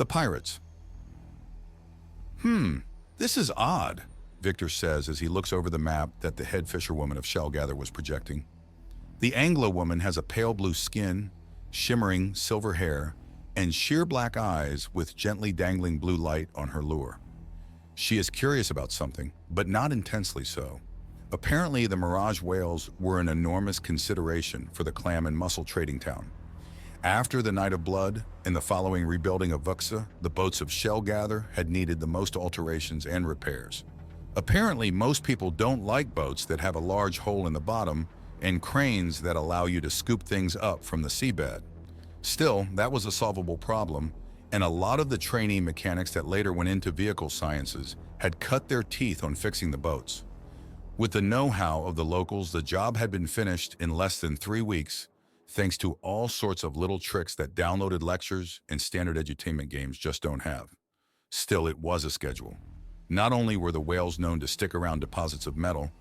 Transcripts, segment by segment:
The pirates. This is odd, Victor says as he looks over the map that the head fisherwoman of Shellgather was projecting. The Anglo woman has a pale blue skin, shimmering silver hair, and sheer black eyes with gently dangling blue light on her lure. She is curious about something, but not intensely so. Apparently, the Mirage whales were an enormous consideration for the clam and mussel trading town. After the Night of Blood and the following rebuilding of Vuxa, the boats of Shellgather had needed the most alterations and repairs. Apparently, most people don't like boats that have a large hole in the bottom and cranes that allow you to scoop things up from the seabed. Still, that was a solvable problem, and a lot of the trainee mechanics that later went into vehicle sciences had cut their teeth on fixing the boats. With the know-how of the locals, the job had been finished in less than 3 weeks, thanks to all sorts of little tricks that downloaded lectures and standard edutainment games just don't have. Still, it was a schedule. Not only were the whales known to stick around deposits of metal,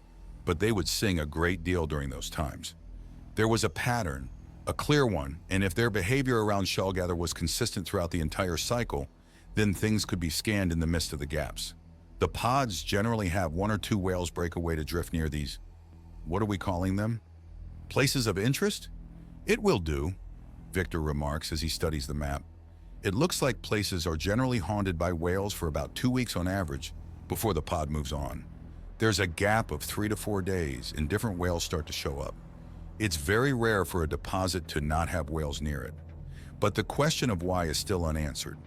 but they would sing a great deal during those times. There was a pattern, a clear one, and if their behavior around Shellgather was consistent throughout the entire cycle, then things could be scanned in the midst of the gaps. The pods generally have 1 or 2 whales break away to drift near these, what are we calling them? Places of interest? It will do, Victor remarks as he studies the map. It looks like places are generally haunted by whales for about 2 weeks on average before the pod moves on. There's a gap of 3 to 4 days and different whales start to show up. It's very rare for a deposit to not have whales near it. But the question of why is still unanswered.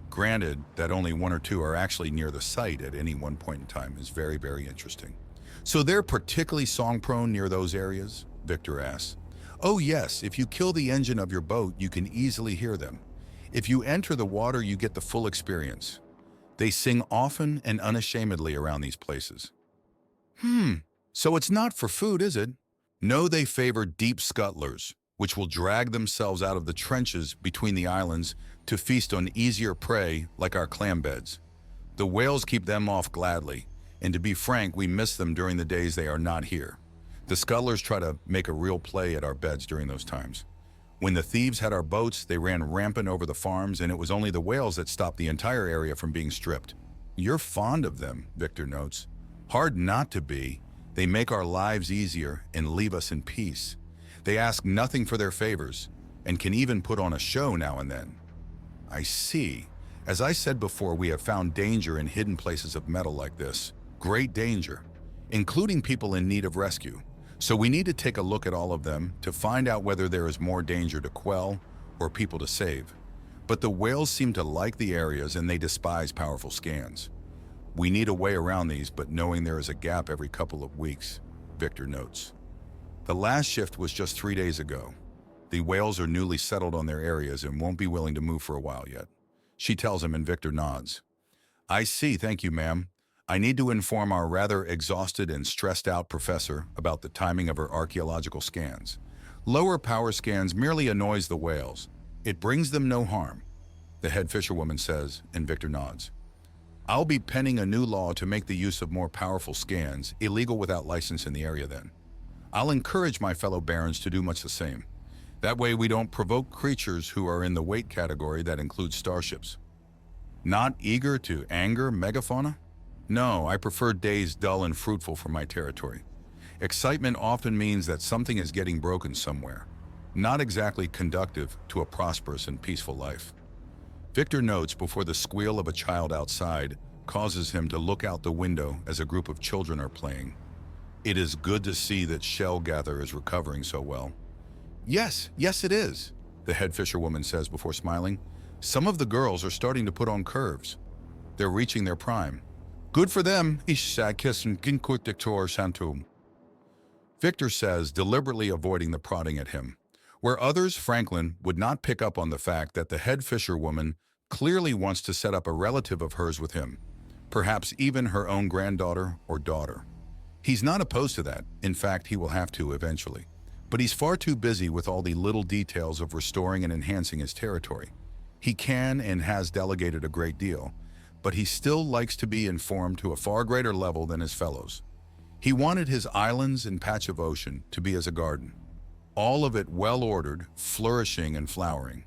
Granted that only 1 or 2 are actually near the site at any one point in time is very, very interesting. So they're particularly song-prone near those areas? Victor asks. Oh yes, if you kill the engine of your boat, you can easily hear them. If you enter the water, you get the full experience. They sing often and unashamedly around these places. So it's not for food, is it? No, they favor deep scuttlers, which will drag themselves out of the trenches between the islands to feast on easier prey like our clam beds. The whales keep them off gladly, and to be frank, we miss them during the days they are not here. The scuttlers try to make a real play at our beds during those times. When the thieves had our boats, they ran rampant over the farms, and it was only the whales that stopped the entire area from being stripped. You're fond of them, Victor notes. Hard not to be. They make our lives easier and leave us in peace. They ask nothing for their favors, and can even put on a show now and then. I see. As I said before, we have found danger in hidden places of metal like this. Great danger, including people in need of rescue. So we need to take a look at all of them to find out whether there is more danger to quell or people to save. But the whales seem to like the areas and they despise powerful scans. We need a way around these, but knowing there is a gap every couple of weeks, Victor notes. The last shift was just 3 days ago. The whales are newly settled on their areas and won't be willing to move for a while yet. She tells him and Victor nods. I see, thank you, ma'am. I need to inform our rather exhausted and stressed out professor about the timing of her archaeological scans. Lower power scans merely annoys the whales. It brings them no harm, the head fisherwoman says, and Victor nods. I'll be penning a new law to make the use of more powerful scans illegal without license in the area then. I'll encourage my fellow barons to do much the same. That way we don't provoke creatures who are in the weight category that includes starships. Not eager to anger megafauna? No, I prefer days dull and fruitful for my territory. Excitement often means that something is getting broken somewhere, not exactly conductive to a prosperous and peaceful life. Victor notes before the squeal of a child outside causes him to look out the window as a group of children are playing. It is good to see that Shellgather is recovering so well. Yes it is, the head fisherwoman says before smiling. Some of the girls are starting to put on curves. They're reaching their prime. Good for them, Victor says, deliberately avoiding the prodding at him. Where others, Franklin, would not pick up on the fact that the head fisherwoman clearly wants to set up a relative of hers with him, perhaps even her own granddaughter or daughter. He's not opposed to that. In fact, he will have to eventually. But he's far too busy with all the little details of restoring and enhancing his territory. He can and has delegated a great deal, but he still likes to be informed to a far greater level than his fellows. He wanted his islands and patch of ocean to be as a garden, all of it well-ordered, flourishing and flowering.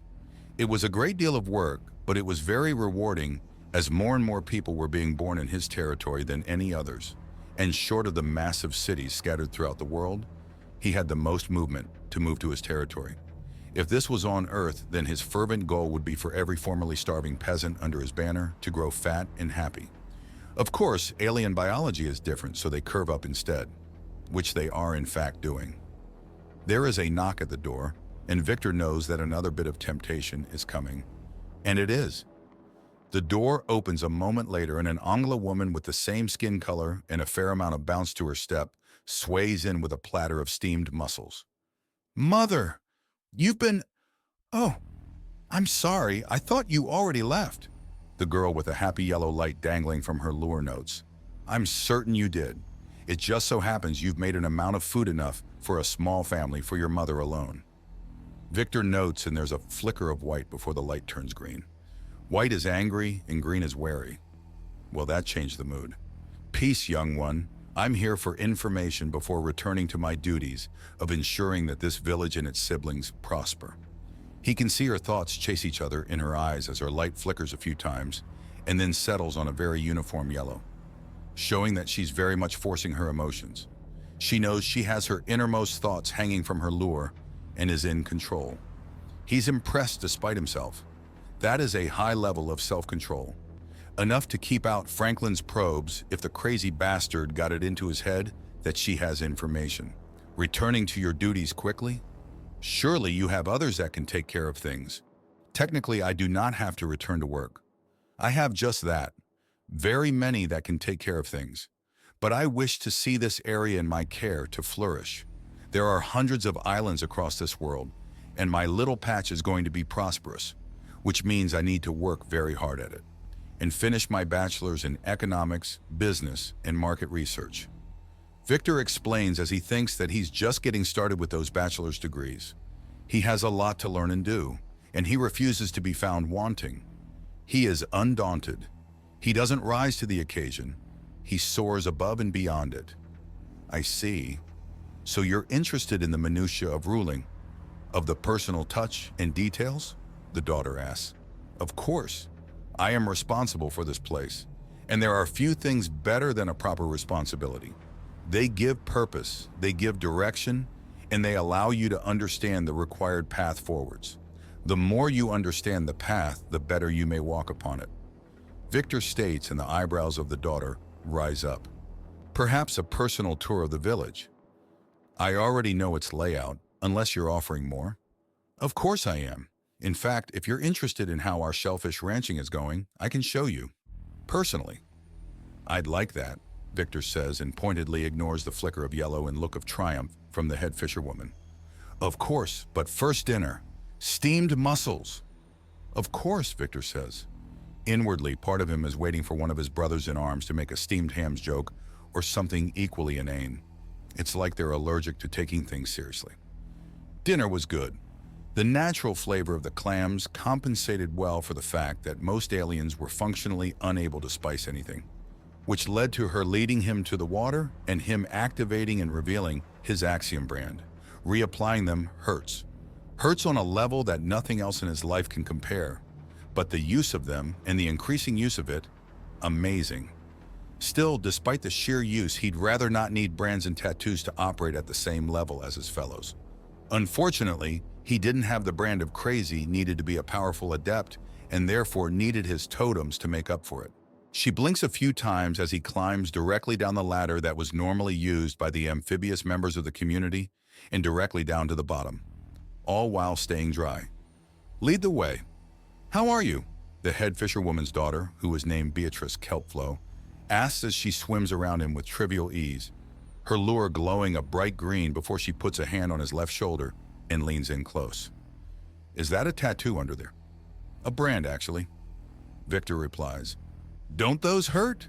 It was a great deal of work, but it was very rewarding as more and more people were being born in his territory than any others. And short of the massive cities scattered throughout the world, he had the most movement to move to his territory. If this was on Earth, then his fervent goal would be for every formerly starving peasant under his banner to grow fat and happy. Of course, alien biology is different, so they curve up instead, which they are in fact doing. There is a knock at the door, and Victor knows that another bit of temptation is coming. And it is. The door opens a moment later and an Angla woman with the same skin color and a fair amount of bounce to her step sways in with a platter of steamed mussels. "Mother, you've been... Oh, I'm sorry, I thought you already left." The girl with a happy yellow light dangling from her lure notes. "I'm certain you did. It just so happens you've made an amount of food enough for a small family for your mother alone." Victor notes, and there's a flicker of white before the light turns green. White is angry and green is wary. Well, that changed the mood. "Peace, young one. I'm here for information before returning to my duties of ensuring that this village and its siblings prosper." He can see her thoughts chase each other in her eyes as her light flickers a few times and then settles on a very uniform yellow, showing that she's very much forcing her emotions. She knows she has her innermost thoughts hanging from her lure and is in control. He's impressed despite himself. That is a high level of self-control. Enough to keep out Franklin's probes if the crazy bastard got it into his head that she has information. Returning to your duties quickly? Surely you have others that can take care of things. Technically, I do not have to return to work. I have just that. Very many that can take care of things. But I wish to see this area in my care to flourish. There are hundreds of islands across this world, and my little patch is going to be prosperous, which means I need to work very hard at it, and finish my bachelor's in economics, business, and market research. Victor explains as he thinks that he's just getting started with those bachelor's degrees. He has a lot to learn and do, and he refuses to be found wanting. He is undaunted. He doesn't rise to the occasion. He soars above and beyond it. "I see. So you're interested in the minutiae of ruling, of the personal touch and details?" the daughter asks. "Of course. I am responsible for this place, and there are few things better than a proper responsibility. They give purpose, they give direction, and they allow you to understand the required path forwards. The more you understand the path, the better you may walk upon it." Victor states, and the eyebrows of the daughter rise up. "Perhaps a personal tour of the village. I already know its layout, unless you're offering more." "Of course I am. In fact, if you're interested in how our shellfish ranching is going, I can show you. Personally." "I'd like that," Victor says, and pointedly ignores the flicker of yellow and look of triumph from the head fisherwoman. "Of course, but first dinner. Steamed mussels." "Of course," Victor says. Inwardly, part of him is waiting for one of his brothers in arms to make a steamed hams joke or something equally inane. It's like they're allergic to taking things seriously. Dinner was good. The natural flavor of the clams compensated well for the fact that most aliens were functionally unable to spice anything, which led to her leading him to the water and him activating and revealing his Axiom brand. Reapplying them hurts. Hurts on a level that nothing else in his life can compare. But the use of them, and the increasing use of it, amazing. Still, despite the sheer use, he'd rather not need brands and tattoos to operate at the same level as his fellows. Unfortunately, he didn't have the brand of crazy needed to be a powerful adept, and therefore needed his totems to make up for it. She blinks a few times as he climbs directly down the ladder that was normally used by the amphibious members of the community, and directly down to the bottom, all while staying dry. "Lead the way." "How are you?" the head fisherwoman's daughter, who was named Beatrice Kelpflow, asks as she swims around him with trivial ease, her lure glowing a bright green before she puts a hand on his left shoulder and leans in close. "Is that a tattoo under there?" "A brand, actually," Victor replies. "Don't those hurt?"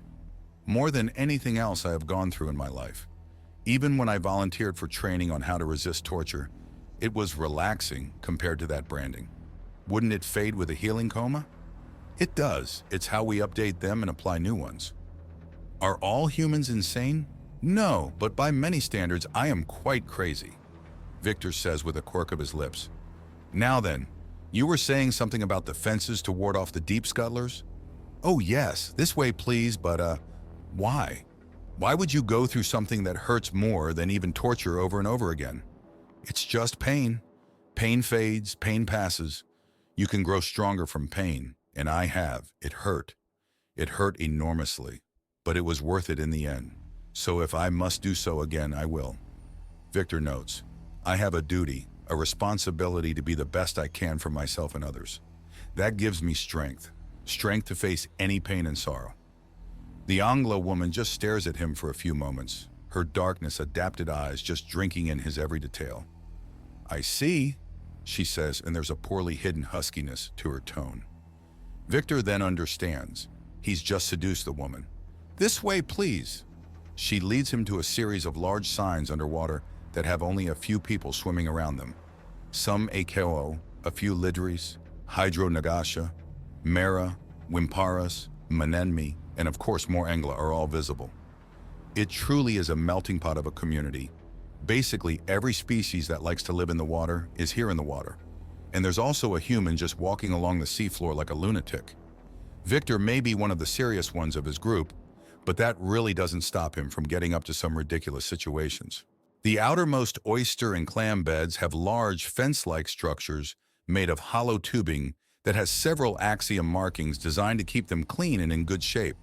"More than anything else I have gone through in my life. Even when I volunteered for training on how to resist torture, it was relaxing compared to that branding. Wouldn't it fade with a healing coma?" "It does. It's how we update them and apply new ones." "Are all humans insane?" "No, but by many standards, I am quite crazy," Victor says with a quirk of his lips. "Now then, You were saying something about the fences to ward off the deep scuttlers? Oh yes, this way please, but why? Why would you go through something that hurts more than even torture over and over again? It's just pain. Pain fades, pain passes. You can grow stronger from pain, and I have. It hurt. It hurt enormously, but it was worth it in the end. So if I must do so again, I will. Victor notes, I have a duty, a responsibility to be the best I can for myself and others. That gives me strength to face any pain and sorrow. The Anglo woman just stares at him for a few moments, her darkness adapted eyes just drinking in his every detail. I see, she says, and there's a poorly hidden huskiness to her tone. Victor then understands. He's just seduced the woman. This way, please. She leads him to a series of large signs underwater that have only a few people swimming around them. Some Akeo, a few Lidris, Hydro Nagasha, Mera, Wimparas, Manenmi, and of course more Angla are all visible. It truly is a melting pot of a community. Basically, every species that likes to live in the water is here in the water. And there's also a human just walking along the seafloor like a lunatic. Victor may be one of the serious ones of his group, but that really doesn't stop him from getting up to some ridiculous situations. The outermost oyster and clam beds have large fence-like structures made of hollow tubing that has several axiom markings designed to keep them clean and in good shape.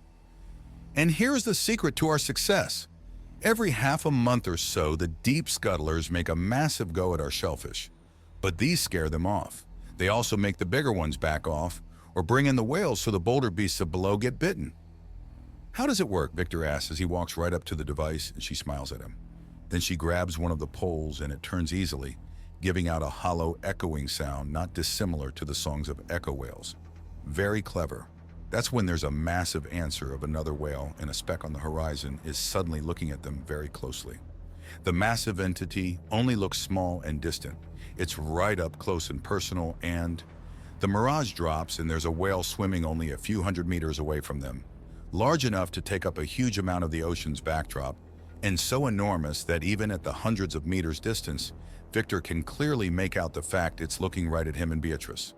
And here's the secret to our success. Every half a month or so, the deep scuttlers make a massive go at our shellfish. But these scare them off. They also make the bigger ones back off or bring in the whales so the bolder beasts of below get bitten. How does it work? Victor asks as he walks right up to the device and she smiles at him. Then she grabs one of the poles and it turns easily, giving out a hollow echoing sound not dissimilar to the songs of echo whales. Very clever. That's when there's a massive answer of another whale and a speck on the horizon is suddenly looking at them very closely. The massive entity only looks small and distant. It's right up close and personal, and the mirage drops and there's a whale swimming only a few hundred meters away from them, large enough to take up a huge amount of the ocean's backdrop, and so enormous that even at the hundreds of meters distance, Victor can clearly make out the fact it's looking right at him and Beatrice.